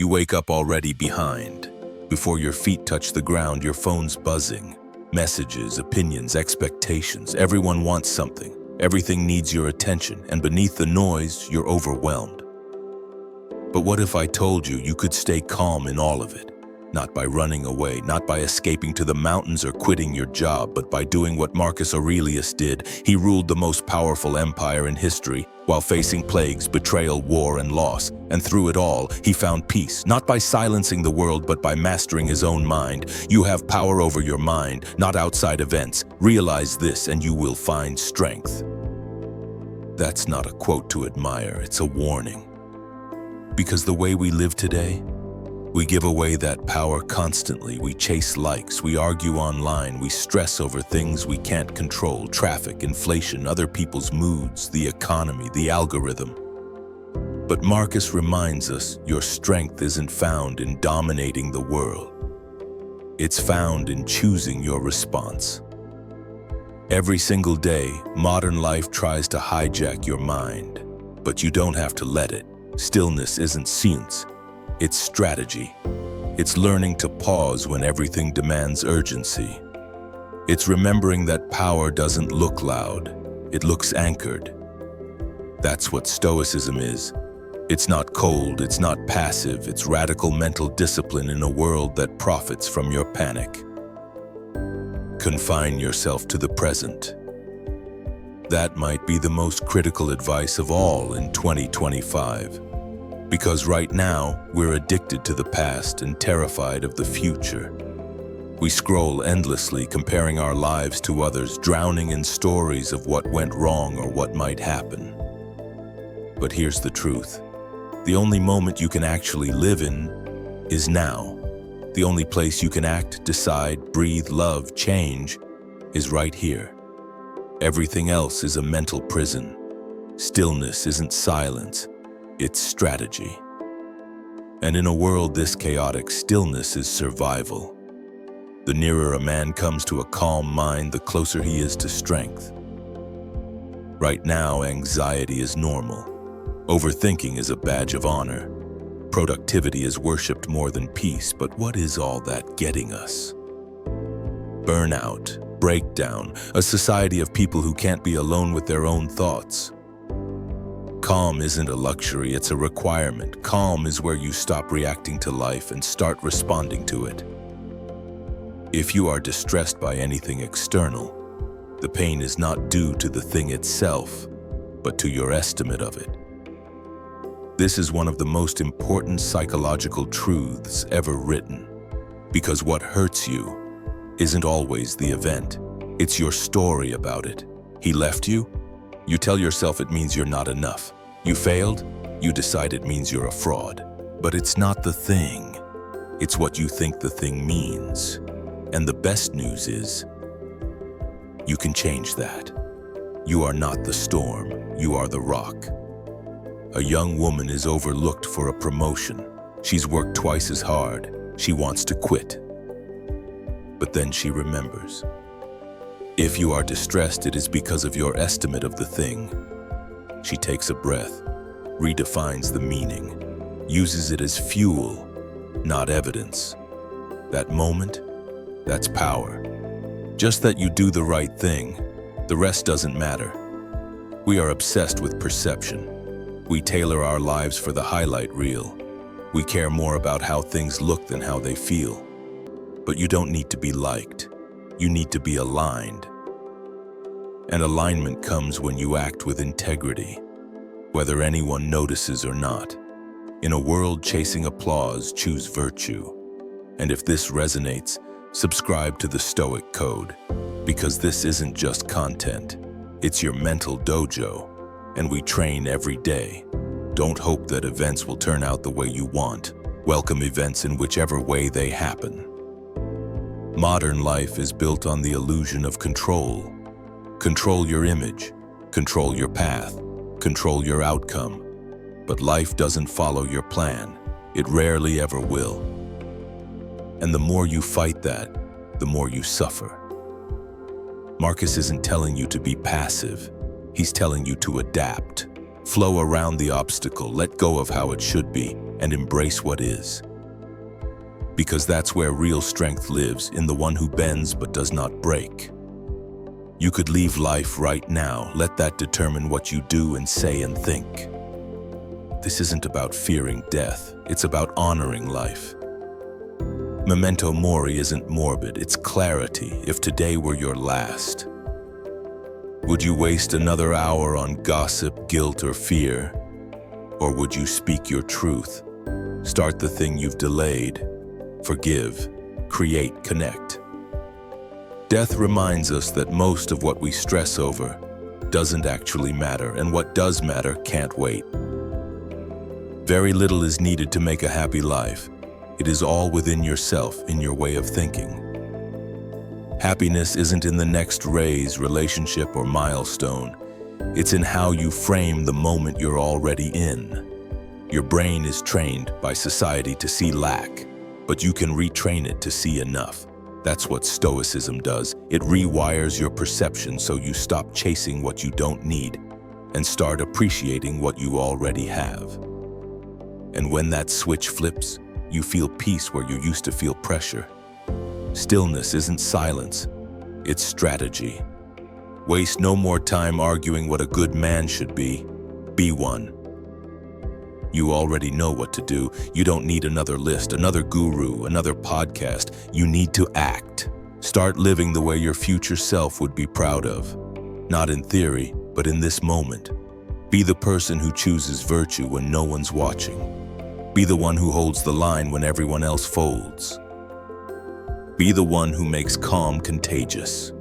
You wake up already behind. Before your feet touch the ground, your phone's buzzing. Messages, opinions, expectations. Everyone wants something. Everything needs your attention, and beneath the noise, you're overwhelmed. But what if I told you you could stay calm in all of it? Not by running away, not by escaping to the mountains or quitting your job, but by doing what Marcus Aurelius did. He ruled the most powerful empire in history while facing plagues, betrayal, war, and loss. And through it all, he found peace, not by silencing the world, but by mastering his own mind. You have power over your mind, not outside events. Realize this and you will find strength. That's not a quote to admire, it's a warning. Because the way we live today, we give away that power constantly. We chase likes, we argue online, we stress over things we can't control, traffic, inflation, other people's moods, the economy, the algorithm. But Marcus reminds us your strength isn't found in dominating the world. It's found in choosing your response. Every single day, modern life tries to hijack your mind, but you don't have to let it. Stillness isn't science. It's strategy. It's learning to pause when everything demands urgency. It's remembering that power doesn't look loud, it looks anchored. That's what Stoicism is. It's not cold, it's not passive, it's radical mental discipline in a world that profits from your panic. Confine yourself to the present. That might be the most critical advice of all in 2025. Because right now, we're addicted to the past and terrified of the future. We scroll endlessly, comparing our lives to others, drowning in stories of what went wrong or what might happen. But here's the truth. The only moment you can actually live in is now. The only place you can act, decide, breathe, love, change is right here. Everything else is a mental prison. Stillness isn't silence. It's strategy. And in a world this chaotic, stillness is survival. The nearer a man comes to a calm mind, the closer he is to strength. Right now, anxiety is normal. Overthinking is a badge of honor. Productivity is worshipped more than peace, but what is all that getting us? Burnout, breakdown, a society of people who can't be alone with their own thoughts. Calm isn't a luxury, it's a requirement. Calm is where you stop reacting to life and start responding to it. If you are distressed by anything external, the pain is not due to the thing itself, but to your estimate of it. This is one of the most important psychological truths ever written, because what hurts you isn't always the event. It's your story about it. He left you? You tell yourself it means you're not enough. You failed? You decide it means you're a fraud. But it's not the thing. It's what you think the thing means. And the best news is, you can change that. You are not the storm, you are the rock. A young woman is overlooked for a promotion. She's worked twice as hard. She wants to quit. But then she remembers. If you are distressed, it is because of your estimate of the thing. She takes a breath, redefines the meaning, uses it as fuel, not evidence. That moment, that's power. Just that you do the right thing, the rest doesn't matter. We are obsessed with perception. We tailor our lives for the highlight reel. We care more about how things look than how they feel. But you don't need to be liked. You need to be aligned. And alignment comes when you act with integrity, whether anyone notices or not. In a world chasing applause, choose virtue. And if this resonates, subscribe to the Stoic Code, because this isn't just content, it's your mental dojo, and we train every day. Don't hope that events will turn out the way you want. Welcome events in whichever way they happen. Modern life is built on the illusion of control. Control your image, control your path, control your outcome. But life doesn't follow your plan. It rarely ever will. And the more you fight that, the more you suffer. Marcus isn't telling you to be passive. He's telling you to adapt. Flow around the obstacle, let go of how it should be, and embrace what is. Because that's where real strength lives, in the one who bends but does not break. You could leave life right now. Let that determine what you do and say and think. This isn't about fearing death. It's about honoring life. Memento mori isn't morbid, it's clarity. If today were your last, would you waste another hour on gossip, guilt, or fear? Or would you speak your truth? Start the thing you've delayed. Forgive, create, connect. Death reminds us that most of what we stress over doesn't actually matter, and what does matter can't wait. Very little is needed to make a happy life. It is all within yourself, in your way of thinking. Happiness isn't in the next raise, relationship, or milestone. It's in how you frame the moment you're already in. Your brain is trained by society to see lack, but you can retrain it to see enough. That's what Stoicism does. It rewires your perception so you stop chasing what you don't need and start appreciating what you already have. And when that switch flips, you feel peace where you used to feel pressure. Stillness isn't silence, it's strategy. Waste no more time arguing what a good man should be. Be one. You already know what to do. You don't need another list, another guru, another podcast. You need to act. Start living the way your future self would be proud of. Not in theory, but in this moment. Be the person who chooses virtue when no one's watching. Be the one who holds the line when everyone else folds. Be the one who makes calm contagious.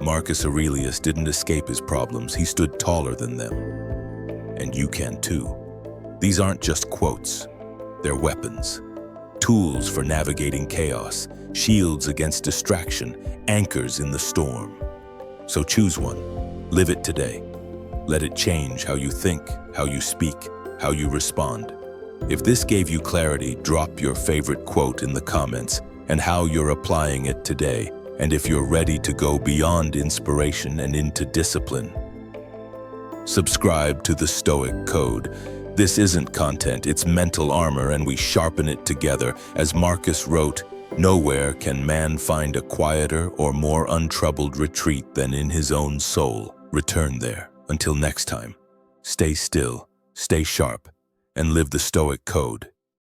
Marcus Aurelius didn't escape his problems. He stood taller than them. And you can too. These aren't just quotes. They're weapons. Tools for navigating chaos, shields against distraction, anchors in the storm. So choose one. Live it today. Let it change how you think, how you speak, how you respond. If this gave you clarity, drop your favorite quote in the comments and how you're applying it today, and if you're ready to go beyond inspiration and into discipline. Subscribe to the Stoic Code. This isn't content, it's mental armor, and we sharpen it together. As Marcus wrote, "Nowhere can man find a quieter or more untroubled retreat than in his own soul." Return there. Until next time, stay still, stay sharp, and live the Stoic Code.